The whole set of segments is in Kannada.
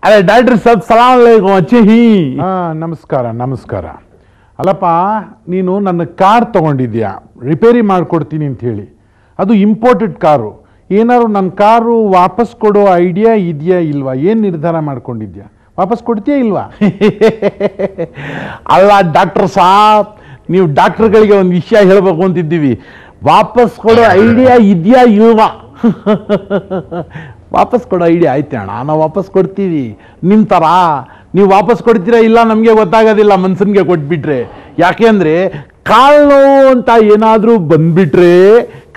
अरे डॉक्टर साहब सलाम अलैकुम अच्छे ही ನಮಸ್ಕಾರ ನಮಸ್ಕಾರ ಅಲ್ಲಪ್ಪ ನೀನು ನನ್ನ ಕಾರ್ ತಗೊಂಡಿದ್ಯಾ ರಿಪೇರಿ ಮಾಡಿಕೊಡ್ತೀನಿ ಅಂತ ಹೇಳಿ ಅದು ಇಂಪೋರ್ಟೆಡ್ ಕಾರು ಏನಾದ್ರು ನನ್ನ ಕಾರು ವಾಪಸ್ ಕೊಡೋ ಐಡಿಯಾ ಇದೆಯಾ ಇಲ್ವಾ ಏನು ನಿರ್ಧಾರ ಮಾಡ್ಕೊಂಡಿದ್ಯಾ ವಾಪಸ್ ಕೊಡ್ತೀಯಾ ಇಲ್ವಾ ಅಲ್ಲ ಡಾಕ್ಟರ್ ಸಾಬ್ ನೀವು ಡಾಕ್ಟರ್ಗಳಿಗೆ ಒಂದು ವಿಷಯ ಹೇಳಬೇಕು ಅಂತಿದ್ದೀವಿ ವಾಪಸ್ ಕೊಡೋ ಐಡಿಯಾ ಇದೆಯಾ ಇಲ್ವಾ ವಾಪಸ್ ಕೊಡೋ ಐಡಿಯಾ ಐತೆ ಅಣ್ಣ ನಾವು ವಾಪಸ್ ಕೊಡ್ತೀವಿ ನಿಮ್ಮ ಥರ ನೀವು ವಾಪಸ್ ಕೊಡ್ತೀರಾ ಇಲ್ಲ ನಮಗೆ ಗೊತ್ತಾಗೋದಿಲ್ಲ ಮನ್ಸನ್ಗೆ ಕೊಟ್ಬಿಟ್ರೆ ಯಾಕೆ ಅಂದರೆ ಕಾಲು ನೋವು ಅಂತ ಏನಾದರೂ ಬಂದುಬಿಟ್ರೆ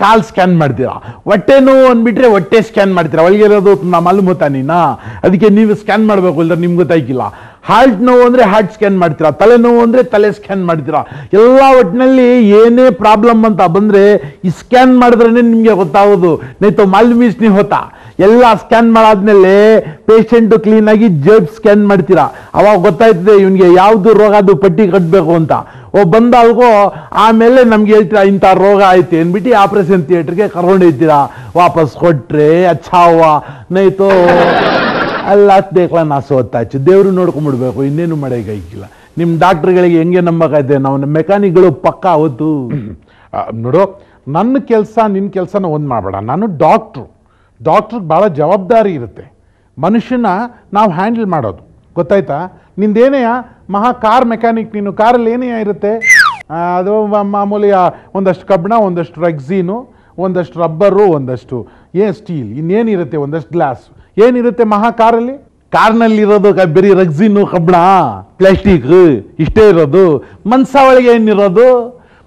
ಕಾಲು ಸ್ಕ್ಯಾನ್ ಮಾಡ್ತೀರಾ ಹೊಟ್ಟೆ ನೋವು ಅಂದ್ಬಿಟ್ರೆ ಹೊಟ್ಟೆ ಸ್ಕ್ಯಾನ್ ಮಾಡ್ತೀರಾ ಒಳಗಿರೋದು ಮಾಲೂಮುತ್ತಾ ನೀನಾ ಅದಕ್ಕೆ ನೀವು ಸ್ಕ್ಯಾನ್ ಮಾಡಬೇಕು ಇಲ್ಲದ್ರೆ ನಿಮ್ಗೆ ಗೊತ್ತಾಗಿಲ್ಲ ಹಾರ್ಟ್ ನೋವು ಅಂದರೆ ಹಾರ್ಟ್ ಸ್ಕ್ಯಾನ್ ಮಾಡ್ತೀರಾ ತಲೆ ನೋವು ಅಂದರೆ ತಲೆ ಸ್ಕ್ಯಾನ್ ಮಾಡ್ತೀರಾ ಎಲ್ಲ ಒಟ್ಟಿನಲ್ಲಿ ಏನೇ ಪ್ರಾಬ್ಲಮ್ ಅಂತ ಬಂದರೆ ಈ ಸ್ಕ್ಯಾನ್ ಮಾಡಿದ್ರೇ ನಿಮಗೆ ಗೊತ್ತಾಗೋದು ನೈತೋ ಮಾಲ್ಮೀಸ್ ನೀವು ಹೋತಾ ಎಲ್ಲ ಸ್ಕ್ಯಾನ್ ಮಾಡಾದ್ಮೇಲೆ ಪೇಷಂಟು ಕ್ಲೀನಾಗಿ ಜೇಬ್ ಸ್ಕ್ಯಾನ್ ಮಾಡ್ತೀರಾ ಅವಾಗ ಗೊತ್ತಾಯ್ತದೆ ಇವನಿಗೆ ಯಾವುದು ರೋಗ ಅದು ಪಟ್ಟಿ ಕಟ್ಟಬೇಕು ಅಂತ ಬಂದಾಗೋ ಆಮೇಲೆ ನಮ್ಗೆ ಹೇಳ್ತೀರಾ ಇಂಥ ರೋಗ ಐತೆ ಅಂದ್ಬಿಟ್ಟು ಆಪರೇಷನ್ ಥಿಯೇಟ್ರಿಗೆ ಕರ್ಕೊಂಡೊಯ್ತೀರಾ ವಾಪಸ್ ಕೊಟ್ರೆ ಅಚ್ಚಾವ ನೈತೋ ಅಲ್ಲ ಬೇಕಲ್ಲ ನಾ ಸೋತಾಚು ದೇವರು ನೋಡ್ಕೊಂಡ್ಬಿಡ್ಬೇಕು ಇನ್ನೇನು ಮಾಡೋಕ್ಕಾಗಿಲ್ಲ ನಿಮ್ಮ ಡಾಕ್ಟ್ರುಗಳಿಗೆ ಹೆಂಗೆ ನಂಬಕೈತೆ ನಾವು ನಮ್ಮ ಮೆಕ್ಯಾನಿಕ್ಗಳು ಪಕ್ಕ ಅವತ್ತು ನೋಡು ನನ್ನ ಕೆಲಸ ನಿನ್ನ ಕೆಲಸನ ಒಂದು ಮಾಡಬೇಡ ನಾನು ಡಾಕ್ಟ್ರಿಗೆ ಭಾಳ ಜವಾಬ್ದಾರಿ ಇರುತ್ತೆ ಮನುಷ್ಯನ ನಾವು ಹ್ಯಾಂಡಲ್ ಮಾಡೋದು ಗೊತ್ತಾಯ್ತಾ ನಿಂದೇನೆಯಾ ಮಹಾ ಕಾರ್ ಮೆಕ್ಯಾನಿಕ್ ನೀನು ಕಾರಲ್ಲಿ ಏನೆಯಾ ಇರುತ್ತೆ ಅದು ಮಾಮೂಲಿ ಒಂದಷ್ಟು ಕಬ್ಬಣ ಒಂದಷ್ಟು ರೆಕ್ಸಿನು ಒಂದಷ್ಟು ರಬ್ಬರು ಒಂದಷ್ಟು ಸ್ಟೀಲ್ ಇನ್ನೇನಿರುತ್ತೆ ಒಂದಷ್ಟು ಗ್ಲಾಸ್ ಏನಿರುತ್ತೆ ಮಹಾ ಕಾರಲ್ಲಿ ಕಾರ್ನಲ್ಲಿರೋದು ಬರೀ ರೆಕ್ಸಿನು ಕಬ್ಬಣ ಪ್ಲಾಸ್ಟಿಕ್ ಇಷ್ಟೇ ಇರೋದು ಮನ್ಸ ಒಳಗೆ ಏನಿರೋದು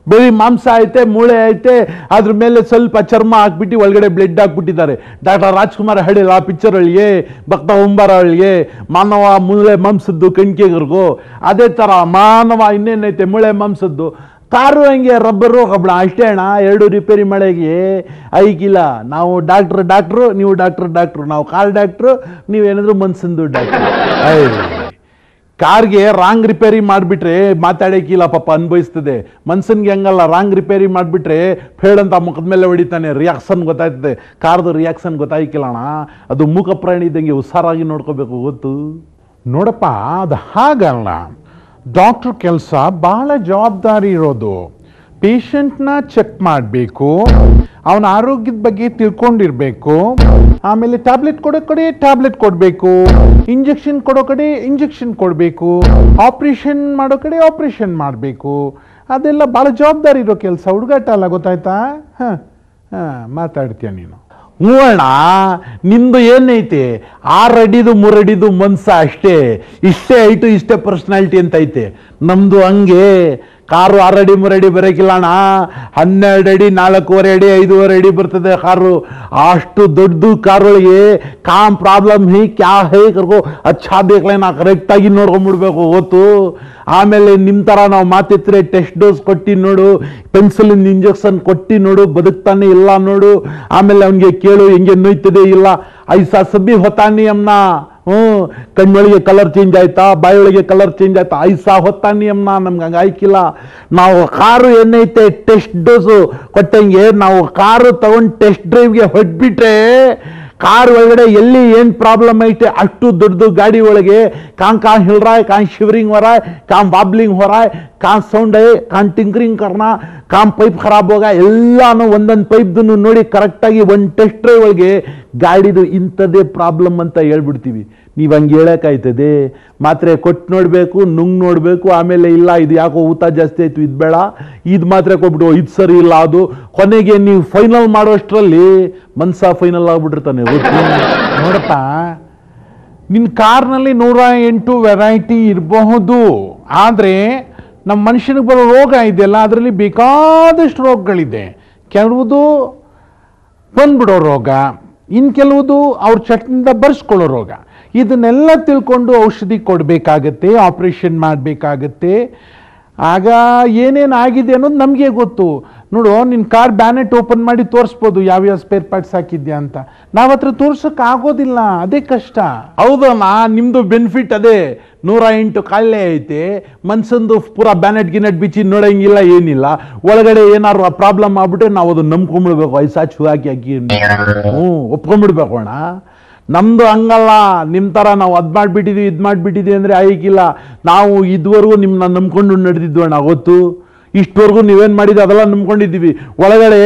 ಬರೀ ಮಾಂಸ ಐತೆ ಮೂಳೆ ಐತೆ ಅದ್ರ ಮೇಲೆ ಸ್ವಲ್ಪ ಚರ್ಮ ಹಾಕ್ಬಿಟ್ಟು ಒಳಗಡೆ ಬ್ಲಡ್ ಹಾಕ್ಬಿಟ್ಟಿದ್ದಾರೆ ಡಾಕ್ಟರ್ ರಾಜ್ಕುಮಾರ್ ಹೇಳಿಲ್ಲ ಆ ಪಿಕ್ಚರ್ ಒಳಗೆ ಭಕ್ತ ಉಂಬಾರ ಒಳಗೆ ಮಾನವ ಮೂಳೆ ಮಾಂಸದ್ದು ಕಣ್ಕೆಗರ್ಗು ಅದೇ ಥರ ಮಾನವ ಇನ್ನೇನೈತೆ ಮೂಳೆ ಮಾಂಸದ್ದು ಕಾರು ಹಂಗೆ ರಬ್ಬರು ಕಬ್ಬಣ ಅಷ್ಟೇ ಅಣ್ಣ ಎರಡು ರಿಪೇರಿ ಮಾಡೋಕ್ಕೆ ಐಕಿಲ್ಲ ನಾವು ಡಾಕ್ಟ್ರು ನೀವು ಡಾಕ್ಟ್ರು ನಾವು ಕಾರ್ ಡಾಕ್ಟ್ರು ನೀವೇನಾದರೂ ಮನ್ಸಂದು ಡಾಕ್ಟ್ರು ಕಾರ್ಗೆ ರಾಂಗ್ ರಿಪೇರಿ ಮಾಡಿಬಿಟ್ರೆ ಮಾತಾಡೋಕ್ಕಿಲ್ಲ ಪಾಪ ಅನುಭವಿಸ್ತದೆ ಮನ್ಸನ್ಗೆ ಹಂಗಲ್ಲ ರಾಂಗ್ ರಿಪೇರಿ ಮಾಡಿಬಿಟ್ರೆ ಫೇಳಂತ ಮುಖದ ಮೇಲೆ ಹೊಡಿತಾನೆ ರಿಯಾಕ್ಷನ್ ಗೊತ್ತಾಯ್ತದೆ ಕಾರ್ದು ರಿಯಾಕ್ಷನ್ ಗೊತ್ತಾಯ್ಕಿಲ್ಲ ಅಣ್ಣ ಅದು ಮೂಕ ಪ್ರಾಣಿ ಇದ್ದಂಗೆ ಹುಷಾರಾಗಿ ನೋಡ್ಕೋಬೇಕು ಗೊತ್ತು ನೋಡಪ್ಪ ಅದು ಹಾಗಲ್ಲ ಡಾಕ್ಟ್ರ್ ಕೆಲಸ ಭಾಳ ಜವಾಬ್ದಾರಿ ಇರೋದು ಪೇಷಂಟ್ನ ಚೆಕ್ ಮಾಡಬೇಕು ಅವನ ಆರೋಗ್ಯದ ಬಗ್ಗೆ ತಿಳ್ಕೊಂಡಿರ್ಬೇಕು ಆಮೇಲೆ ಟ್ಯಾಬ್ಲೆಟ್ ಕೊಡೋ ಕಡೆ ಟ್ಯಾಬ್ಲೆಟ್ ಕೊಡಬೇಕು ಇಂಜೆಕ್ಷನ್ ಕೊಡೋ ಕಡೆ ಇಂಜೆಕ್ಷನ್ ಕೊಡಬೇಕು ಆಪ್ರೇಷನ್ ಮಾಡೋ ಕಡೆ ಆಪ್ರೇಷನ್ ಮಾಡಬೇಕು ಅದೆಲ್ಲ ಭಾಳ ಜವಾಬ್ದಾರಿ ಇರೋ ಕೆಲಸ ಹುಡುಗಾಟ ಅಲ್ಲ ಗೊತ್ತಾಯ್ತಾ ಮಾತಾಡ್ತೀಯ ನೀನು ಹ್ಞೂ ಅಣ್ಣ ನಿಂದು ಏನೈತೆ 6 ಅಡಿದು 3 ಅಡಿದು ಮನ್ಸ ಅಷ್ಟೇ ಇಷ್ಟೇ ಐಟು ಇಷ್ಟೇ ಪರ್ಸ್ನಾಲಿಟಿ ಅಂತ ಐತೆ ನಮ್ಮದು ಹಂಗೆ ಕಾರು 6 ಅಡಿ 3 ಅಡಿ ಬರೋಕ್ಕಿಲ್ಲ ಅಣ್ಣ 12 ಅಡಿ 4.25 ಅಡಿ 5.25 ಅಡಿ ಬರ್ತದೆ ಕಾರು ಅಷ್ಟು ದೊಡ್ಡದು ಕಾರೊಳಗೆ ಕಾಮ್ ಪ್ರಾಬ್ಲಮ್ ಹೀ ಕ್ಯಾ ಹೇ ಕರ್ಕೋ ಅಚ್ಚಾ ಬೇಕಲೇ ನಾ ಕರೆಕ್ಟಾಗಿ ನೋಡ್ಕೊಂಡ್ಬಿಡ್ಬೇಕು ಗೊತ್ತು ಆಮೇಲೆ ನಿಮ್ಮ ಥರ ನಾವು ಮಾತಿದ್ರೆ ಟೆಸ್ಟ್ ಡೋಸ್ ಕೊಟ್ಟು ನೋಡು ಪೆನ್ಸಿಲಿನ ಇಂಜೆಕ್ಷನ್ ಕೊಟ್ಟು ನೋಡು ಬದುಕ್ತಾನೆ ಇಲ್ಲ ನೋಡು ಆಮೇಲೆ ಅವನಿಗೆ ಕೇಳು ಹೆಂಗೆ ನೋಯ್ತದೆ ಇಲ್ಲ ಐಸಾ ಸಬ್ಬಿ ಹೊತ್ತಾನಿ ಅಮ್ನ ಕಣ್ಣೊಳಗೆ ಕಲರ್ ಚೇಂಜ್ ಆಯ್ತಾ ಬಾಯೊಳಗೆ ಕಲರ್ ಚೇಂಜ್ ಆಯ್ತಾ ಐಸಾ ಹೊತ್ತಾನಿ ಅಮ್ನ ನಮ್ಗೆ ಹಂಗೆ ಆಯ್ಕಿಲ್ಲ ನಾವು ಕಾರು ಏನೈತೆ ಟೆಸ್ಟ್ ಡೋಸು ಕೊಟ್ಟಂಗೆ ನಾವು ಕಾರು ತಗೊಂಡು ಟೆಸ್ಟ್ ಡ್ರೈವ್ಗೆ ಹೊಟ್ಬಿಟ್ರೆ ಕಾರ್ ಒಳಗಡೆ ಎಲ್ಲಿ ಏನು ಪ್ರಾಬ್ಲಮ್ ಐತೆ ಅಷ್ಟು ದೊಡ್ಡದು ಗಾಡಿ ಒಳಗೆ ಕಾಂ ಹಿಲ್ रहा है ಕಾಂ ಶಿವರಿಂಗ್ हो रहा है ಕಾಂ वाबलिंग हो रहा है ಕಾಂ ಸೌಂಡ್ है ಕಾಂ ಟಿಂಕರಿಂಗ್ करना ಕಾಂ ಪೈಪ್ ಖರಾಬ್ ಹೋಗ ಎಲ್ಲಾನು ಒಂದೊಂದು ಪೈಪ್ದು ನೋಡಿ ಕರೆಕ್ಟಾಗಿ ಒಂದು ಟೆಸ್ಟ್ ಡ್ರೈವ್ ಒಳಗೆ ಗಾಡಿದು ಇಂಥದ್ದೇ ಪ್ರಾಬ್ಲಮ್ ಅಂತ ಹೇಳ್ಬಿಡ್ತೀವಿ ನೀವು ಹಂಗೆ ಹೇಳೋಕ್ಕಾಯ್ತದೆ ಮಾತ್ರೆ ಕೊಟ್ಟು ನೋಡಬೇಕು ನುಂಗ್ ನೋಡಬೇಕು ಆಮೇಲೆ ಇಲ್ಲ ಇದು ಯಾಕೋ ಊತ ಜಾಸ್ತಿ ಆಯಿತು ಇದು ಬೇಡ ಇದು ಮಾತ್ರೆ ಕೊಟ್ಬಿಟ್ಟು ಇದು ಸರಿ ಇಲ್ಲ ಅದು ಕೊನೆಗೆ ನೀವು ಫೈನಲ್ ಮಾಡೋಷ್ಟರಲ್ಲಿ ಮನ್ಸ ಫೈನಲ್ ಆಗ್ಬಿಟ್ಟಿರ್ತಾನೆ ನೋಡಪ್ಪ ನಿನ್ನ ಕಾರ್ನಲ್ಲಿ 108 ವೆರೈಟಿ ಇರಬಹುದು ಆದರೆ ನಮ್ಮ ಮನುಷ್ಯನಿಗೆ ಬರೋ ರೋಗ ಇದೆಯಲ್ಲ ಅದರಲ್ಲಿ ಬೇಕಾದಷ್ಟು ರೋಗಗಳಿದೆ ಕೆಲವುದು ಬಂದ್ಬಿಡೋ ರೋಗ ಇನ್ನು ಕೆಲವುದು ಅವ್ರ ಚಟ್ನಿಂದ ಬರ್ಸ್ಕೊಳ್ಳೋ ರೋಗ ಇದನ್ನೆಲ್ಲ ತಿಳ್ಕೊಂಡು ಔಷಧಿ ಕೊಡಬೇಕಾಗತ್ತೆ ಆಪ್ರೇಷನ್ ಮಾಡಬೇಕಾಗತ್ತೆ ಆಗ ಏನೇನು ಆಗಿದೆ ಅನ್ನೋದು ನಮಗೆ ಗೊತ್ತು ನೋಡು ನಿನ್ನ ಕಾರ್ ಬ್ಯಾನೆಟ್ ಓಪನ್ ಮಾಡಿ ತೋರಿಸ್ಬೋದು ಯಾವ್ಯಾವ ಸ್ಪೇರ್ ಪಾರ್ಟ್ಸ್ ಹಾಕಿದ್ಯಾ ಅಂತ ನಾವು ಹತ್ರ ತೋರ್ಸೋಕೆ ಆಗೋದಿಲ್ಲ ಅದೇ ಕಷ್ಟ ಹೌದಣ್ಣ ನಿಮ್ಮದು ಬೆನಿಫಿಟ್ ಅದೇ 108 ಕಾಯಿಲೆ ಐತೆ ಮನ್ಸಂದು ಪೂರಾ ಬ್ಯಾನೆಟ್ ಗಿನೆಟ್ ಬಿಚ್ಚಿ ನೋಡೋಂಗಿಲ್ಲ ಏನಿಲ್ಲ ಒಳಗಡೆ ಏನಾದ್ರು ಪ್ರಾಬ್ಲಮ್ ಆಗ್ಬಿಟ್ರೆ ನಾವು ಅದನ್ನ ನಂಬ್ಕೊಂಡ್ಬಿಡ್ಬೇಕು ಐಸಾಚು ಹಾಕಿ ಒಪ್ಕೊಂಡ್ಬಿಡ್ಬೇಕು ಅಣ್ಣ ನಮ್ಮದು ಹಂಗಲ್ಲ, ನಿಮ್ಮ ಥರ ನಾವು ಅದು ಮಾಡಿಬಿಟ್ಟಿದ್ವಿ ಇದು ಮಾಡಿಬಿಟ್ಟಿದ್ವಿ ಅಂದರೆ ಆಯ್ಕಿಲ್ಲ. ನಾವು ಇದುವರೆಗೂ ನಿಮ್ಮನ್ನ ನಂಬ್ಕೊಂಡು ನಡೆದಿದ್ವಣ್ಣ, ಗೊತ್ತು. ಇಷ್ಟವರೆಗೂ ನೀವೇನು ಮಾಡಿದ್ದು ಅದೆಲ್ಲ ನಂಬ್ಕೊಂಡಿದ್ದೀವಿ. ಒಳಗಡೆ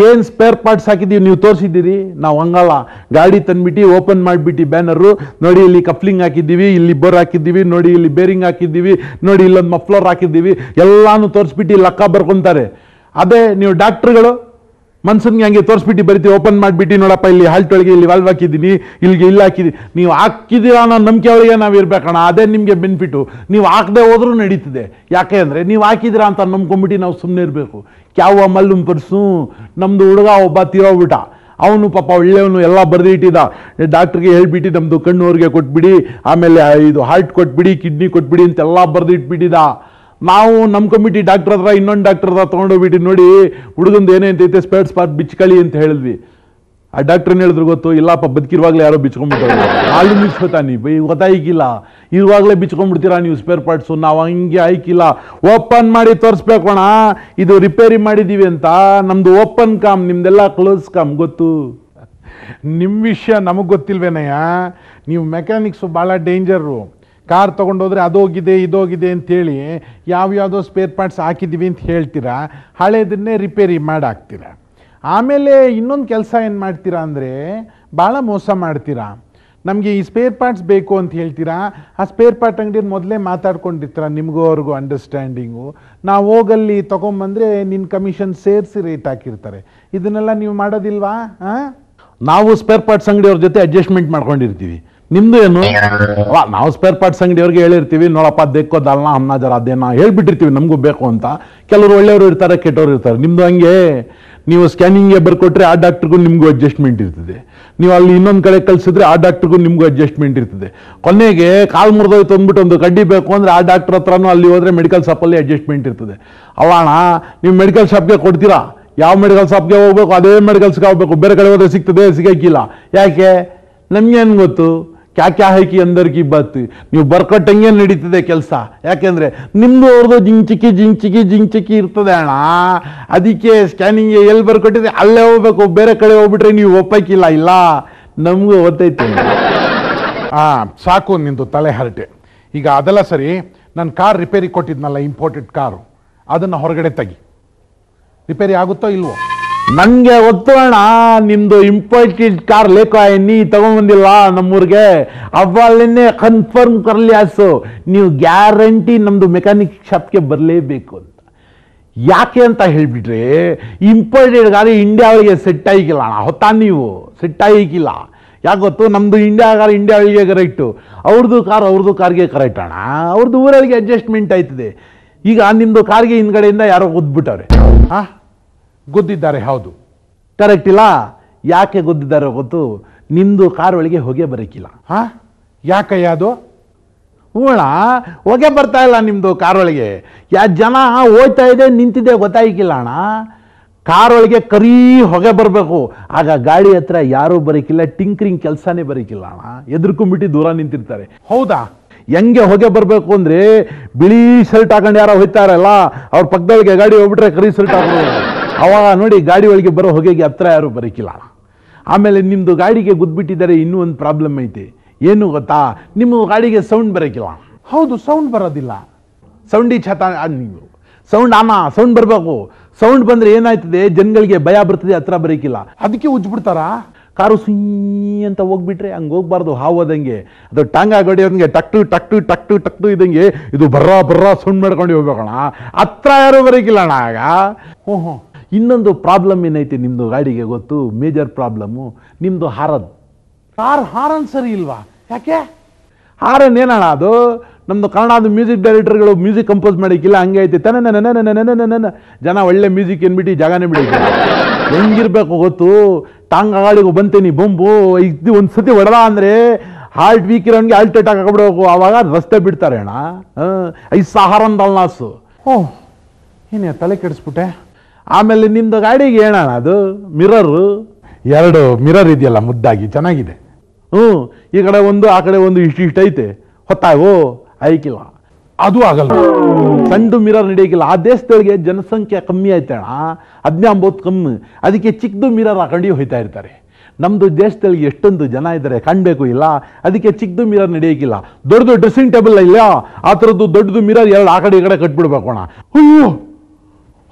ಏನು ಸ್ಪೇರ್ ಪಾರ್ಟ್ಸ್ ಹಾಕಿದ್ದೀವಿ ನೀವು ತೋರಿಸಿದ್ದೀರಿ. ನಾವು ಹಂಗಲ್ಲ, ಗಾಡಿ ತಂದ್ಬಿಟ್ಟು ಓಪನ್ ಮಾಡಿಬಿಟ್ಟು ಬ್ಯಾನರು ನೋಡಿ, ಇಲ್ಲಿ ಕಫ್ಲಿಂಗ್ ಹಾಕಿದ್ದೀವಿ, ಇಲ್ಲಿ ಬೋರ್ ಹಾಕಿದ್ದೀವಿ, ನೋಡಿ ಇಲ್ಲಿ ಬೇರಿಂಗ್ ಹಾಕಿದ್ದೀವಿ, ನೋಡಿ ಇಲ್ಲೊಂದು ಮಫ್ಲರ್ ಹಾಕಿದ್ದೀವಿ, ಎಲ್ಲಾನು ತೋರಿಸ್ಬಿಟ್ಟು ಲೆಕ್ಕ ಬರ್ಕೊತಾರೆ. ಅದೇ ನೀವು ಡಾಕ್ಟ್ರುಗಳು ಮನ್ಸನ್ಗೆ ಹಂಗೆ ತೋರಿಸ್ಬಿಟ್ಟು ಬರೀತೀವಿ, ಓಪನ್ ಮಾಡಿಬಿಟ್ಟು ನೋಡಪ್ಪ ಇಲ್ಲಿ ಹಾಲ್ಟ್ ಒಳಗೆ ಇಲ್ಲಿ ವಾಲ್ವ್ ಹಾಕಿದ್ದೀನಿ, ಇಲ್ಲಿಗೆ ಇಲ್ಲಿ ಹಾಕಿದ್ದೀನಿ. ನೀವು ಹಾಕಿದ್ದೀರಾ ಅನ್ನೋ ನಂಬಿಕೆ ಒಳಗೆ ನಾವು ಇರ್ಬೇಕಣ್ಣ, ಅದೇ ನಿಮಗೆ ಬೆನಿಫಿಟು. ನೀವು ಹಾಕದೆ ಹೋದ್ರೂ ನಡೀತದೆ. ಯಾಕೆ ಅಂದರೆ ನೀವು ಹಾಕಿದ್ದೀರಾ ಅಂತ ನಂಬ್ಕೊಂಬಿಟ್ಟು ನಾವು ಸುಮ್ಮನೆ ಇರಬೇಕು. ಕ್ಯಾವ ಮಲ್ಲುಂ ಪರ್ಸು ನಮ್ಮದು ಹುಡುಗ ಒಬ್ಬ ತೀರೋಗ್ಬಿಟ್ಟ. ಅವನು ಪಾಪ ಒಳ್ಳೆಯವನು, ಎಲ್ಲ ಬರೆದಿಟ್ಟಿದ್ದ. ಡಾಕ್ಟ್ರಿಗೆ ಹೇಳ್ಬಿಟ್ಟು ನಮ್ಮದು ಕಣ್ಣವ್ರಿಗೆ ಕೊಟ್ಬಿಡಿ, ಆಮೇಲೆ ಇದು ಹಾರ್ಟ್ ಕೊಟ್ಬಿಡಿ, ಕಿಡ್ನಿ ಕೊಟ್ಬಿಡಿ ಅಂತೆಲ್ಲ ಬರೆದಿಟ್ಬಿಟ್ಟಿದ್ದ. ನಾವು ನಂಬ್ಕೊಂಬಿಟ್ಟು ಡಾಕ್ಟ್ರ್ ಹತ್ರ ಇನ್ನೊಂದು ಡಾಕ್ಟ್ರ್ ಹತ್ರ ತೊಗೊಂಡೋಗ್ಬಿಟ್ಟು ನೋಡಿ ಹುಡುಗಂದು ಏನೇ ಅಂತೈತೆ ಸ್ಪೇರ್ ಪಾರ್ಟ್ ಬಿಚ್ಕೊಳ್ಳಿ ಅಂತ ಹೇಳಿದ್ವಿ. ಆ ಡಾಕ್ಟ್ರನ್ನ ಹೇಳಿದ್ರು ಗೊತ್ತು, ಇಲ್ಲಪ್ಪ ಬದುಕಿರುವಾಗಲೇ ಯಾರೋ ಬಿಚ್ಕೊಂಡ್ಬಿಟ್ಟವ್ರು, ಹಾಲು ಮಿಚ್ಕೋತಾ ನೀವು ಗೊತ್ತಾಯ್ಕಿಲ್ಲ, ಇರುವಾಗಲೇ ಬಿಚ್ಕೊಂಡ್ಬಿಡ್ತೀರಾ ನೀವು ಸ್ಪೇರ್ ಪಾರ್ಟ್ಸು. ನಾವು ಹಂಗೆ ಆಯ್ಕಿಲ್ಲ, ಓಪನ್ ಮಾಡಿ ತೋರಿಸ್ಬೇಕೋಣ ಇದು ರಿಪೇರಿ ಮಾಡಿದ್ದೀವಿ ಅಂತ. ನಮ್ಮದು ಓಪನ್ ಕಾಮ್, ನಿಮ್ದೆಲ್ಲ ಕ್ಲೋಸ್ ಕಾಮ್, ಗೊತ್ತು. ನಿಮ್ಮ ವಿಷಯ ನಮಗೆ ಗೊತ್ತಿಲ್ವೇನಯ್ಯ. ನೀವು ಮೆಕ್ಯಾನಿಕ್ಸು ಭಾಳ ಡೇಂಜರು. ಕಾರ್ ತೊಗೊಂಡೋದ್ರೆ ಅದೋಗಿದೆ ಇದೋಗಿದೆ ಅಂತೇಳಿ ಯಾವ್ಯಾವುದೋ ಸ್ಪೇರ್ ಪಾರ್ಟ್ಸ್ ಹಾಕಿದ್ದೀವಿ ಅಂತ ಹೇಳ್ತೀರಾ, ಹಳೇದನ್ನೇ ರಿಪೇರಿ ಮಾಡಾಕ್ತೀರಾ. ಆಮೇಲೆ ಇನ್ನೊಂದು ಕೆಲಸ ಏನು ಮಾಡ್ತೀರಾ ಅಂದರೆ ಭಾಳ ಮೋಸ ಮಾಡ್ತೀರಾ. ನಮಗೆ ಈ ಸ್ಪೇರ್ ಪಾರ್ಟ್ಸ್ ಬೇಕು ಅಂತ ಹೇಳ್ತೀರಾ, ಆ ಸ್ಪೇರ್ ಪಾರ್ಟ್ ಅಂಗಡಿಯಲ್ಲಿ ಮೊದಲೇ ಮಾತಾಡ್ಕೊಂಡಿರ್ತೀರ, ನಿಮಗೂ ಅವ್ರಿಗೂ ಅಂಡರ್ಸ್ಟ್ಯಾಂಡಿಂಗು. ನಾವು ಹೋಗಲ್ಲಿ ತೊಗೊಂಬಂದರೆ ನಿನ್ನ ಕಮಿಷನ್ ಸೇರಿಸಿ ರೇಟ್ ಹಾಕಿರ್ತಾರೆ. ಇದನ್ನೆಲ್ಲ ನೀವು ಮಾಡೋದಿಲ್ವಾ? ನಾವು ಸ್ಪೇರ್ ಪಾರ್ಟ್ಸ್ ಅಂಗಡಿಯವ್ರ ಜೊತೆ ಅಡ್ಜಸ್ಟ್ಮೆಂಟ್ ಮಾಡ್ಕೊಂಡಿರ್ತೀವಿ. ನಿಮ್ದು ಏನು? ನಾವು ಸ್ಪೇರ್ ಪಾರ್ಟ್ಸ್ ಅಂಗಡಿಯವ್ರಿಗೆ ಹೇಳಿರ್ತೀವಿ, ನೋಡಪ್ಪ ದೇಕ್ಕೋ ದಾಲ್ನ ಹಮ್ನ ಜರ ಅದೇನ ಹೇಳ್ಬಿಟ್ಟಿರ್ತೀವಿ ನಮಗೂ ಬೇಕು ಅಂತ. ಕೆಲವರು ಒಳ್ಳೆಯವರು ಇರ್ತಾರೆ, ಕೆಟ್ಟವರು ಇರ್ತಾರೆ. ನಿಮ್ಮದು ಹಂಗೆ, ನೀವು ಸ್ಕ್ಯಾನಿಂಗ್ಗೆ ಬರ್ಕೊಟ್ರೆ ಆ ಡಾಕ್ಟ್ರಿಗೂ ನಿಮಗೂ ಅಡ್ಜಸ್ಟ್ಮೆಂಟ್ ಇರ್ತದೆ. ನೀವು ಅಲ್ಲಿ ಇನ್ನೊಂದು ಕಡೆ ಕಳಿಸಿದ್ರೆ ಆ ಡಾಕ್ಟ್ರಿಗೂ ನಿಮಗೂ ಅಡ್ಜಸ್ಟ್ಮೆಂಟ್ ಇರ್ತದೆ. ಕೊನೆಗೆ ಕಾಲು ಮುರಿದೋಯ್ತು ಅಂದ್ಬಿಟ್ಟು ಒಂದು ಕಡ್ಡಿ ಬೇಕು ಅಂದರೆ ಆ ಡಾಕ್ಟ್ರ್ ಹತ್ರನೂ ಅಲ್ಲಿ ಹೋದರೆ ಮೆಡಿಕಲ್ ಶಾಪಲ್ಲಿ ಅಡ್ಜಸ್ಟ್ಮೆಂಟ್ ಇರ್ತದೆ. ಅವಣ ನೀವು ಮೆಡಿಕಲ್ ಶಾಪ್ಗೆ ಕೊಡ್ತೀರಾ, ಯಾವ ಮೆಡಿಕಲ್ ಶಾಪ್ಗೆ ಹೋಗ್ಬೇಕು ಅದೇ ಮೆಡಿಕಲ್ಸ್ಗೆ ಹೋಗ್ಬೇಕು. ಬೇರೆ ಕಡೆ ಹೋದರೆ ಸಿಗ್ತದೆ, ಸಿಗೋಕ್ಕಿಲ್ಲ. ಯಾಕೆ? ನಮಗೇನು ಗೊತ್ತು? ಕ್ಯಾ ಹಾಕಿ ಅಂದರ್ಗಿ ಬಾತ್. ನೀವು ಬರ್ಕೊಟ್ಟಂಗೆ ನಡೀತದೆ ಕೆಲಸ. ಯಾಕೆಂದರೆ ನಿಮ್ಮದು ಅವ್ರದ್ದು ಜಿಂಚಿಕ್ಕಿ ಇರ್ತದೆ ಅಣ್ಣ. ಅದಕ್ಕೆ ಸ್ಕ್ಯಾನಿಂಗ್ಗೆ ಎಲ್ಲಿ ಬರ್ಕೊಟ್ಟಿದ್ರೆ ಅಲ್ಲೇ ಹೋಗ್ಬೇಕು. ಬೇರೆ ಕಡೆ ಹೋಗ್ಬಿಟ್ರೆ ನೀವು ಒಪ್ಪಕ್ಕಿಲ್ಲ. ಇಲ್ಲ, ನಮಗೂ ಗೊತ್ತೈತೆ. ಸಾಕು ನಿಂದು ತಲೆ ಹರಟೆ. ಈಗ ಅದೆಲ್ಲ ಸರಿ, ನನ್ನ ಕಾರ್ ರಿಪೇರಿ ಕೊಟ್ಟಿದ್ನಲ್ಲ, ಇಂಪೋರ್ಟೆಡ್ ಕಾರು, ಅದನ್ನು ಹೊರಗಡೆ ತೆಗಿ. ರಿಪೇರಿ ಆಗುತ್ತೋ ಇಲ್ವೋ? ನನಗೆ ಗೊತ್ತು ಅಣ್ಣ, ನಿಮ್ಮದು ಇಂಪೋರ್ಟೆಡ್ ಕಾರ್ ಲೇಕೋ ನೀ ತಗೊಂಬಂದಿಲ್ಲ ನಮ್ಮೂರಿಗೆ, ಅವಳನ್ನೇ ಕನ್ಫರ್ಮ್ ಕರ್ಲಿ ಆಸು. ನೀವು ಗ್ಯಾರಂಟಿ ನಮ್ಮದು ಮೆಕ್ಯಾನಿಕ್ ಶಾಪ್ಗೆ ಬರಲೇಬೇಕು ಅಂತ. ಯಾಕೆ ಅಂತ ಹೇಳಿಬಿಟ್ರೆ, ಇಂಪೋರ್ಟೆಡ್ ಗಾಡಿ ಇಂಡಿಯಾ ಒಳಗೆ ಸೆಟ್ ಆಗಿಲ್ಲ ಅಣ್ಣ. ಹೊತ್ತಾ ನೀವು ಸೆಟ್ ಆಗಿಲ್ಲ. ಯಾಕೆ ಗೊತ್ತು? ನಮ್ಮದು ಇಂಡಿಯಾ ಒಳಗೆ ಕರೆಕ್ಟು, ಅವ್ರದ್ದು ಕಾರ್ಗೆ ಕರೆಕ್ಟ್ ಅಣ್ಣ. ಅವ್ರದ್ದು ಊರೊಳಗೆ ಅಡ್ಜಸ್ಟ್ಮೆಂಟ್ ಆಯ್ತದೆ. ಈಗ ನಿಮ್ಮದು ಕಾರ್ಗೆ ಹಿಂದ್ಗಡೆಯಿಂದ ಯಾರೋ ಗುದ್ಬಿಟ್ಟವ್ರೆ. ಗುದ್ದಿದ್ದಾರೆ, ಹೌದು, ಕರೆಕ್ಟ್ ಇಲ್ಲ. ಯಾಕೆ ಗುದ್ದಿದ್ದಾರೆ ಗೊತ್ತು? ನಿಮ್ಮದು ಕಾರ್ ಒಳಗೆ ಹೊಗೆ ಬರೋಕ್ಕಿಲ್ಲ. ಯಾಕಯ್ಯ ಅದು? ಹೂಣ, ಹೊಗೆ ಬರ್ತಾ ಇಲ್ಲ ನಿಮ್ಮದು ಕಾರ್ ಒಳಗೆ. ಜನ ಹೋಯ್ತಾ ಇದೆ ನಿಂತಿದೆ ಗೊತ್ತಾಗಿಲ್ಲ ಅಣ್ಣ. ಕಾರ್ ಒಳಗೆ ಕರೀ ಹೊಗೆ ಬರಬೇಕು. ಆಗ ಗಾಡಿ ಹತ್ರ ಯಾರೂ ಬರೋಕ್ಕಿಲ್ಲ, ಟಿಂಕ್ರಿಂಗ್ ಕೆಲಸನೇ ಬರೋಕ್ಕಿಲ್ಲ ಅಣ್ಣ. ಎದುರ್ಕೊಂಡ್ಬಿಟ್ಟು ದೂರ ನಿಂತಿರ್ತಾರೆ. ಹೌದಾ? ಹೆಂಗೆ ಹೊಗೆ ಬರಬೇಕು ಅಂದರೆ, ಬಿಳಿ ಶರ್ಟ್ ಹಾಕೊಂಡು ಯಾರೋ ಹೋಯ್ತಾರಲ್ಲ, ಅವ್ರ ಪಕ್ಕದೊಳಗೆ ಗಾಡಿ ಹೋಗ್ಬಿಟ್ರೆ ಕರಿ ಶರ್ಟ್ ಹಾಕೋದು. ಅವಾಗ ನೋಡಿ ಗಾಡಿ ಒಳಗೆ ಬರೋ ಹೊಗೆಗೆ ಹತ್ರ ಯಾರೂ ಬರೋಕ್ಕಿಲ್ಲ. ಆಮೇಲೆ ನಿಮ್ಮದು ಗಾಡಿಗೆ ಗುದ್ಬಿಟ್ಟಿದ್ದಾರೆ. ಇನ್ನೂ ಒಂದು ಪ್ರಾಬ್ಲಮ್ ಐತೆ. ಏನು ಗೊತ್ತಾ? ನಿಮ್ಮ ಗಾಡಿಗೆ ಸೌಂಡ್ ಬರೋಕ್ಕಿಲ್ಲ. ಹೌದು, ಸೌಂಡ್ ಬರೋದಿಲ್ಲ. ಸೌಂಡಿ ಛತ ನೀವು ಸೌಂಡ್ ಬರಬೇಕು. ಸೌಂಡ್ ಬಂದರೆ ಏನಾಯ್ತದೆ, ಜನಗಳಿಗೆ ಭಯ ಬರ್ತದೆ, ಹತ್ರ ಬರೋಕ್ಕಿಲ್ಲ. ಅದಕ್ಕೆ ಉಜ್ಬಿಡ್ತಾರಾ? ಕಾರು ಸುಯ್ ಅಂತ ಹೋಗ್ಬಿಟ್ರೆ ಹಂಗೆ ಹೋಗ್ಬಾರ್ದು. ಹಾವೋದಂಗೆ ಅದು ಟಾಂಗ ಗಡಿಯೋದಂಗೆ ಟಕ್ಟು ಇದಂಗೆ ಇದು ಬರ್ರ ಸೌಂಡ್ ಮಾಡ್ಕೊಂಡು ಹೋಗ್ಬೇಕಣ್ಣ. ಹತ್ರ ಯಾರು ಬರೋಕ್ಕಿಲ್ಲ ಅಣ್ಣ. ಆಗ ಓಹೋ, ಇನ್ನೊಂದು ಪ್ರಾಬ್ಲಮ್ ಏನೈತೆ ನಿಮ್ಮದು ಗಾಡಿಗೆ ಗೊತ್ತು? ಮೇಜರ್ ಪ್ರಾಬ್ಲಮ್ಮು ನಿಮ್ಮದು ಹಾರನ್. ಕಾರ್ ಹಾರನ್ ಸರಿ ಇಲ್ವಾ? ಯಾಕೆ? ಹಾರನ್ ಏನಣ್ಣ ಅದು? ನಮ್ಮದು ಕನ್ನಡದ ಮ್ಯೂಸಿಕ್ ಡೈರೆಕ್ಟರ್ಗಳು ಮ್ಯೂಸಿಕ್ ಕಂಪೋಸ್ ಮಾಡೋಕ್ಕಿಲ್ಲ, ಹಂಗೆ ಐತೆ. ಜನ ಒಳ್ಳೆ ಮ್ಯೂಸಿಕ್ ಏನ್ಬಿಟ್ಟು ಜಾಗನೇ ಬಿಡೋಕ್ಕಿಲ್ಲ. ಹೆಂಗಿರ್ಬೇಕು ಗೊತ್ತು? ಟಾಂಗ ಗಾಳಿಗೂ ಬಂತೇನಿ ಬೊಂಬು ಇದು ಒಂದು ಸತಿ ಹೊಡೆದ ಅಂದರೆ ಹಾರ್ಟ್ ವೀಕ್ ಇರೋನ್ಗೆ ಹಾರ್ಟ್ ಅಟ್ಯಾಕ್ ಹಾಕ್ಬಿಡ್ಬೇಕು. ಆವಾಗ ರಸ್ತೆ ಬಿಡ್ತಾರೆ ಅಣ್ಣ. ಐದು ಹಾರನ್ ದಲ್ನಾಸು. ಓಹ್, ಏನೇ ತಲೆ ಕೆಡಿಸ್ಬಿಟ್ಟೆ. ಆಮೇಲೆ ನಿಮ್ಮದು ಗಾಡಿಗೆ ಏನಣ್ಣ ಅದು? ಮಿರರು. 2 ಮಿರರ್ ಇದೆಯಲ್ಲ, ಮುದ್ದಾಗಿ ಚೆನ್ನಾಗಿದೆ. ಈ ಕಡೆ ಒಂದು ಆ ಕಡೆ ಒಂದು ಇಷ್ಟು ಐತೆ. ಹೊತ್ತಾಗೋ ಐಕಿಲ್ಲ. ಅದು ಆಗಲ್ಲ. ಸಣ್ಣ ಮಿರರ್ ನಡೆಯೋಕ್ಕಿಲ್ಲ. ಆ ದೇಶದೊಳಗೆ ಜನಸಂಖ್ಯೆ ಕಮ್ಮಿ ಆಯ್ತಣ್ಣ, 19 ಕಮ್ಮಿ. ಅದಕ್ಕೆ ಚಿಕ್ಕದು ಮಿರರ್ ಹಾಕೊಂಡು ಹೋಯ್ತಾ ಇರ್ತಾರೆ. ನಮ್ಮದು ದೇಶದಲ್ಲಿ ಎಷ್ಟೊಂದು ಜನ ಇದ್ದಾರೆ ಕಾಣಬೇಕು ಇಲ್ಲ, ಅದಕ್ಕೆ ಚಿಕ್ಕದು ಮಿರರ್ ನಡೆಯೋಕ್ಕಿಲ್ಲ. ದೊಡ್ಡದು ಡ್ರೆಸ್ಸಿಂಗ್ ಟೇಬಲ್ ಇಲ್ಲ, ಆ ಥರದ್ದು ದೊಡ್ಡದು ಮಿರರ್ ಎರಡು ಆ ಕಡೆ ಈ ಕಡೆ ಕಟ್ಬಿಡ್ಬೇಕೋಣ. ಅಯ್ಯೋ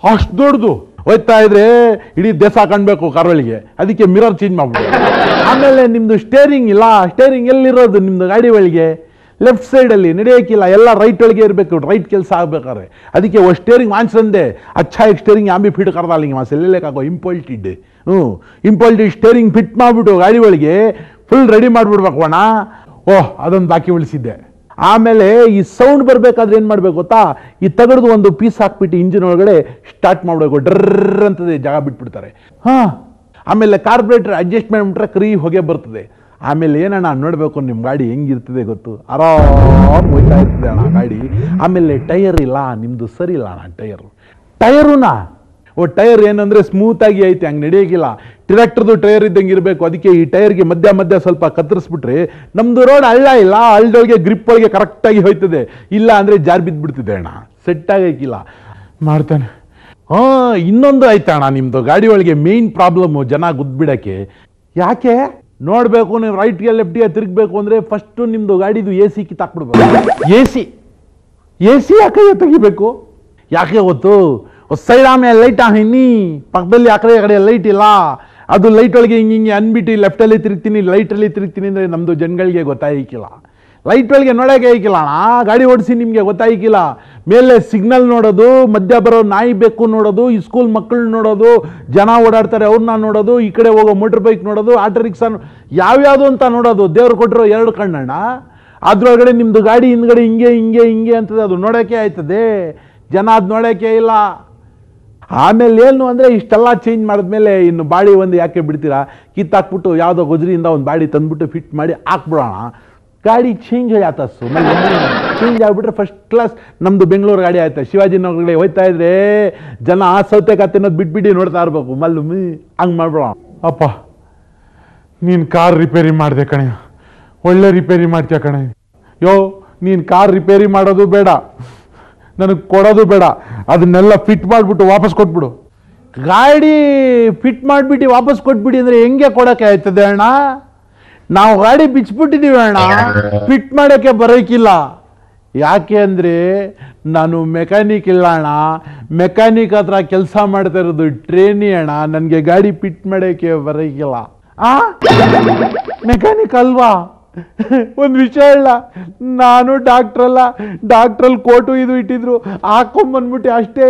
ಅಷ್ಟು ದೊಡ್ಡದು ಹೋಯ್ತಾ ಇದ್ರೆ ಇಡೀ ದೇಶ ಕಾಣಬೇಕು ಕಾರೊಳಗೆ, ಅದಕ್ಕೆ ಮಿರರ್ ಚೇಂಜ್ ಮಾಡ್ಬಿಡು. ಆಮೇಲೆ ನಿಮ್ಮದು ಸ್ಟೇರಿಂಗ್ ಇಲ್ಲ, ಸ್ಟೇರಿಂಗ್ ಎಲ್ಲಿರೋದು ನಿಮ್ಮದು ಗಾಡಿ ಒಳಗೆ? ಲೆಫ್ಟ್ ಸೈಡಲ್ಲಿ ನಡೆಯೋಕ್ಕಿಲ್ಲ, ಎಲ್ಲ ರೈಟ್ ಒಳಗೆ ಇರಬೇಕು, ರೈಟ್ ಕೆಲಸ ಆಗ್ಬೇಕಾದ್ರೆ. ಅದಕ್ಕೆ ಓ ಸ್ಟೇರಿಂಗ್ ಮಾನ್ಸಂದೆ ಅಚ್ಚಾ एक ಸ್ಟೇರಿಂಗ್ ಆಂಬಿ ಫಿಟ್ ಕರ್ದಾಲಿಂಗೆ ಮಾಸೆಲ್ಲೇಕಾಗೋ ಇಂಪೋಲ್ಟಿಡ್ ಇಂಪೋಲ್ಟಿಡ್ ಸ್ಟೇರಿಂಗ್ ಫಿಟ್ ಮಾಡಿಬಿಟ್ಟು ಗಾಡಿ ಒಳಗೆ ಫುಲ್ ರೆಡಿ ಮಾಡಿಬಿಡ್ಬೇಕು ಅಣ್ಣ. ಓಹ್ ಅದೊಂದು ಬಾಕಿ ಉಳಿಸಿದ್ದೆ. ಆಮೇಲೆ ಈ ಸೌಂಡ್ ಬರಬೇಕಾದ್ರೆ ಏನು ಮಾಡಬೇಕು ಗೊತ್ತಾ, ಈ ತಗಡ್ದು ಒಂದು ಪೀಸ್ ಹಾಕ್ಬಿಟ್ಟು ಇಂಜಿನ್ ಒಳಗಡೆ ಸ್ಟಾರ್ಟ್ ಮಾಡಬೇಕು, ಡ್ರರ್ ಅಂತದೆ ಜಾಗ ಬಿಟ್ಬಿಡ್ತಾರೆ. ಹಾಂ, ಆಮೇಲೆ ಕಾರ್ಬೊರೇಟರ್ ಅಡ್ಜಸ್ಟ್ ಮಾಡಿಬಿಟ್ರೆ ಕರಿ ಹೊಗೆ ಬರ್ತದೆ. ಆಮೇಲೆ ಏನಣ್ಣ ನೋಡಬೇಕು ನಿಮ್ಮ ಗಾಡಿ ಹೆಂಗಿರ್ತದೆ ಗೊತ್ತು, ಆರಾಮ್ ಹೋಯ್ತಾ ಇರ್ತದೆ ಅಣ್ಣ ಗಾಡಿ. ಆಮೇಲೆ ಟೈರ್ ಇಲ್ಲ ನಿಮ್ಮದು, ಸರಿ ಇಲ್ಲ ಅಣ್ಣ ಟೈರುನಾ ಟೈರ್ ಏನಂದರೆ ಸ್ಮೂತಾಗಿ ಐತೆ, ಹಂಗೆ ನಡೆಯೋಕ್ಕಿಲ್ಲ. ಟ್ರ್ಯಾಕ್ಟರ್ದು ಟೈರ್ ಇದ್ದಂಗೆ ಇರಬೇಕು. ಅದಕ್ಕೆ ಈ ಟೈರ್ಗೆ ಮಧ್ಯ ಸ್ವಲ್ಪ ಕತ್ತರಿಸ್ಬಿಟ್ರೆ ನಮ್ಮದು ರೋಡ್ ಹಳ್ಳ ಇಲ್ಲ, ಹಳ್ಳದೊಳಗೆ ಗ್ರಿಪ್ ಒಳಗೆ ಕರೆಕ್ಟಾಗಿ ಹೋಯ್ತದೆ. ಇಲ್ಲ ಅಂದರೆ ಜಾರ್ ಬಿದ್ದುಬಿಡ್ತಿದೆ ಅಣ್ಣ, ಸೆಟ್ ಆಗೋಕ್ಕಿಲ್ಲ. ಮಾಡ್ತಾನೆ. ಹಾಂ, ಇನ್ನೊಂದು ಆಯ್ತಾ ಅಣ್ಣ ನಿಮ್ಮದು ಗಾಡಿ ಒಳಗೆ ಮೇಯ್ನ್ ಪ್ರಾಬ್ಲಮ್ಮು ಜನ ಗುದ್ಬಿಡೋಕ್ಕೆ. ಯಾಕೆ ನೋಡಬೇಕು, ನೀವು ರೈಟ್ಗೆ ಲೆಫ್ಟ್ಗೆ ತಿರುಗಬೇಕು ಅಂದರೆ ಫಸ್ಟು ನಿಮ್ಮದು ಗಾಡಿದು ಎ ಸಿ ಕಿತ್ತಾಕ್ಬಿಡ್ಬೇಕು. ಎ ಸಿ ಯಾಕೆ ತೆಗಿಬೇಕು? ಯಾಕೆ ಗೊತ್ತು, ಸೈಡ್ ಆಮೇಲೆ ಲೈಟ್ ಹಾಕಿನಿ, ಪಕ್ಕದಲ್ಲಿ ಆ ಕಡೆ ಲೈಟ್ ಇಲ್ಲ, ಅದು ಲೈಟ್ ಒಳಗೆ ಹಿಂಗೆ ಅಂದ್ಬಿಟ್ಟು ಲೆಫ್ಟಲ್ಲಿ ತಿರುಗ್ತೀನಿ ಲೈಟಲ್ಲಿ ತಿರುಗ್ತೀನಿ ಅಂದರೆ ನಮ್ಮದು ಜನಗಳಿಗೆ ಗೊತ್ತಾಗಿಕ್ಕಿಲ್ಲ. ಲೈಟ್ ಒಳಗೆ ನೋಡೋಕೆ ಐಕಿಲ್ಲ ಅಣ್ಣ, ಗಾಡಿ ಓಡಿಸಿ ನಿಮಗೆ ಗೊತ್ತಾಗಿಕ್ಕಿಲ್ಲ. ಮೇಲೆ ಸಿಗ್ನಲ್ ನೋಡೋದು, ಮಧ್ಯ ಬರೋ ನಾಯಿ ಬೇಕು ನೋಡೋದು, ಈ ಸ್ಕೂಲ್ ಮಕ್ಕಳು ನೋಡೋದು, ಜನ ಓಡಾಡ್ತಾರೆ ಅವ್ರನ್ನ ನೋಡೋದು, ಈ ಕಡೆ ಹೋಗೋ ಮೋಟರ್ ಬೈಕ್ ನೋಡೋದು, ಆಟೋ ರಿಕ್ಷಾ ಯಾವ್ಯಾವುದು ಅಂತ ನೋಡೋದು. ದೇವ್ರು ಕೊಟ್ಟಿರೋ ಎರಡು ಕಣ್ಣಣ್ಣ, ಅದ್ರೊಳಗಡೆ ನಿಮ್ಮದು ಗಾಡಿ ಹಿಂದ್ಗಡೆ ಹಿಂಗೆ ಅಂತದೆ, ಅದು ನೋಡೋಕ್ಕೆ ಆಯ್ತದೆ. ಜನ ಅದು ನೋಡೋಕ್ಕೆ ಇಲ್ಲ. ಆಮೇಲೆ ಏನು ಅಂದರೆ ಇಷ್ಟೆಲ್ಲ ಚೇಂಜ್ ಮಾಡಿದ್ಮೇಲೆ ಇನ್ನು ಬಾಡಿ ಒಂದು ಯಾಕೆ ಬಿಡ್ತೀರಾ, ಕಿತ್ತಾಕ್ಬಿಟ್ಟು ಯಾವುದೋ ಗುಜರಿಯಿಂದ ಒಂದು ಬಾಡಿ ತಂದುಬಿಟ್ಟು ಫಿಟ್ ಮಾಡಿ ಹಾಕ್ಬಿಡೋಣ. ಗಾಡಿ ಚೇಂಜ್ ಆಯ್ತಾ ಚೇಂಜ್ ಆಗಿಬಿಟ್ರೆ ಫಸ್ಟ್ ಕ್ಲಾಸ್ ನಮ್ಮದು ಬೆಂಗಳೂರು ಗಾಡಿ ಆಯ್ತಾ. ಶಿವಾಜಿನಗರಗಳೇ ಹೋಯ್ತಾ ಇದ್ರೆ ಜನ ಸೌತೆಕಾಯಿ ತಿನ್ನೋದು ಬಿಟ್ಬಿಟ್ಟು ನೋಡ್ತಾ ಇರಬೇಕು, ಮಲ್ಲುಮಿ ಹಂಗೆ ಮಾಡ್ಬಿಡೋಣ. ಅಪ್ಪ ನೀನು ಕಾರ್ ರಿಪೇರಿ ಮಾಡಿದೆ ಕಣೆ, ಒಳ್ಳೆ ರಿಪೇರಿ ಮಾಡ್ತೀಯ ಕಣೆ. ನೀನು ಕಾರ್ ರಿಪೇರಿ ಮಾಡೋದು ಬೇಡ, ನನಗೆ ಕೊಡೋದು ಬೇಡ, ಅದನ್ನೆಲ್ಲ ಫಿಟ್ ಮಾಡಿಬಿಟ್ಟು ವಾಪಸ್ ಕೊಟ್ಬಿಡು. ಗಾಡಿ ಫಿಟ್ ಮಾಡಿಬಿಟ್ಟು ವಾಪಸ್ ಕೊಟ್ಬಿಡಿ ಅಂದರೆ ಹೆಂಗೆ ಕೊಡೋಕ್ಕೆ ಆಯ್ತದೆ ಅಣ್ಣ? ನಾವು ಗಾಡಿ ಬಿಚ್ಚಿಬಿಟ್ಟಿದ್ದೀವಿ ಅಣ್ಣ, ಫಿಟ್ ಮಾಡೋಕ್ಕೆ ಬರೋಕ್ಕಿಲ್ಲ. ಯಾಕೆ ಅಂದರೆ ನಾನು ಮೆಕ್ಯಾನಿಕ್ ಇಲ್ಲ ಅಣ್ಣ, ಮೆಕ್ಯಾನಿಕ್ ಹತ್ರ ಕೆಲಸ ಮಾಡ್ತಾ ಇರೋದು ಟ್ರೇನಿ ಅಣ್ಣ, ನನಗೆ ಗಾಡಿ ಫಿಟ್ ಮಾಡೋಕ್ಕೆ ಬರೋಕ್ಕಿಲ್ಲ. ಮೆಕ್ಯಾನಿಕ್ ಅಲ್ವಾ? ಒಂದು ವಿಷಯ ಇಲ್ಲ, ನಾನು ಡಾಕ್ಟ್ರಲ್ಲ, ಡಾಕ್ಟ್ರಲ್ಲಿ ಕೋಟು ಇದು ಇಟ್ಟಿದ್ರು ಹಾಕೊಂಬಂದ್ಬಿಟ್ಟೆ ಅಷ್ಟೇ.